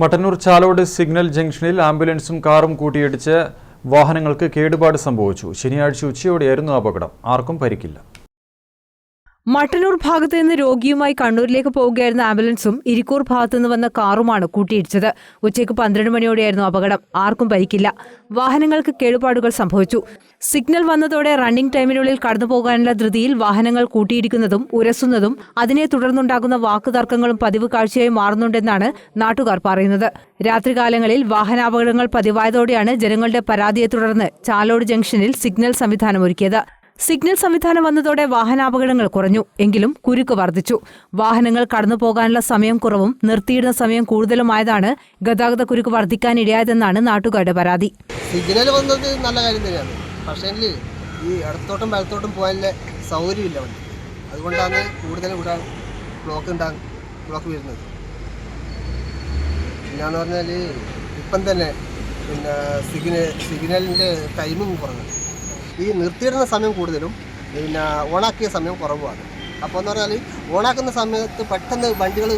Mattannur Chalode signal ജംഗ്ഷനിൽ ആംബുലൻസും കാറും കൂട്ടിയിടിച്ച് വാഹനങ്ങൾക്ക് കേടുപാട് സംഭവിച്ചു. ശനിയാഴ്ച ഉച്ചയോടെയായിരുന്നു അപകടം. ആർക്കും പരിക്കില്ല. മട്ടന്നൂർ ഭാഗത്ത് നിന്ന് രോഗിയുമായി കണ്ണൂരിലേക്ക് പോവുകയായിരുന്ന ആംബുലൻസും ഇരിക്കൂർ ഭാഗത്തു നിന്ന് വന്ന കാറുമാണ് കൂട്ടിയിടിച്ചത്. ഉച്ചയ്ക്ക് 12 മണിയോടെയായിരുന്നു അപകടം. ആർക്കും പരിക്കില്ല. വാഹനങ്ങൾക്ക് കേടുപാടുകൾ സംഭവിച്ചു. സിഗ്നൽ വന്നതോടെ റണ്ണിംഗ് ടൈമിനുള്ളിൽ കടന്നുപോകാനുള്ള ധൃതിയിൽ വാഹനങ്ങൾ കൂട്ടിയിടിക്കുന്നതും ഉരസുന്നതും അതിനെ തുടർന്നുണ്ടാകുന്ന വാക്കുതർക്കങ്ങളും പതിവ് കാഴ്ചയായി മാറുന്നുണ്ടെന്നാണ് നാട്ടുകാർ പറയുന്നത്. രാത്രികാലങ്ങളിൽ വാഹനാപകടങ്ങൾ പതിവായതോടെയാണ് ജനങ്ങളുടെ പരാതിയെ തുടർന്ന് ചാലോട് ജംഗ്ഷനിൽ സിഗ്നൽ സംവിധാനമൊരുക്കിയത്. സിഗ്നൽ സംവിധാനം വന്നതോടെ വാഹനാപകടങ്ങൾ കുറഞ്ഞു. എങ്കിലും കുരുക്ക് വർദ്ധിച്ചു. വാഹനങ്ങൾ കടന്നുപോകാനുള്ള സമയം കുറവും നിർത്തിയിടുന്ന സമയം കൂടുതലുമായതാണ് ഗതാഗത കുരുക്ക് വർദ്ധിക്കാനിടയായതെന്നാണ് നാട്ടുകാരുടെ പരാതി. സിഗ്നൽ വന്നത് നല്ല കാര്യം തന്നെയാണ്. പക്ഷേ ഈ ഇടത്തോട്ടും വലത്തോട്ടും പോകാനുള്ള സൗകര്യമില്ല വണ്ടി. അതുകൊണ്ടാണ് കൂടുതലും ഇവിടെ ബ്ലോക്ക് വരുന്നത്. പിന്നെയെന്ന് പറഞ്ഞാൽ ഇപ്പം തന്നെ സിഗ്നലിൻ്റെ ടൈമിങ് കുറഞ്ഞു. ഈ നിർത്തിയിടുന്ന സമയം കൂടുതലും ഓണാക്കിയ സമയം കുറവുമാണ്. അപ്പോൾ എന്ന് പറഞ്ഞാൽ ഓണാക്കുന്ന സമയത്ത് പെട്ടെന്ന് വണ്ടികൾ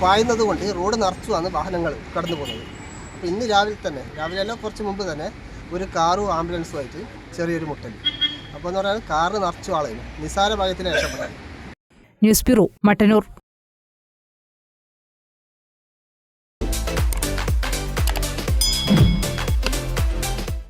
പായുന്നത് കൊണ്ട് റോഡ് നിറച്ചുമാണ് വാഹനങ്ങൾ കടന്നു പോകുന്നത്. അപ്പോൾ ഇന്ന് രാവിലെ കുറച്ച് മുമ്പ് തന്നെ ഒരു കാറും ആംബുലൻസുമായിട്ട് ചെറിയൊരു മുട്ടൽ. അപ്പോൾ എന്ന് പറഞ്ഞാൽ കാറ് നിറച്ചു ആളായിരുന്നു. നിസാര ഭാഗത്തിൽ രക്ഷപ്പെട്ടത്. News bureau, Mattannur.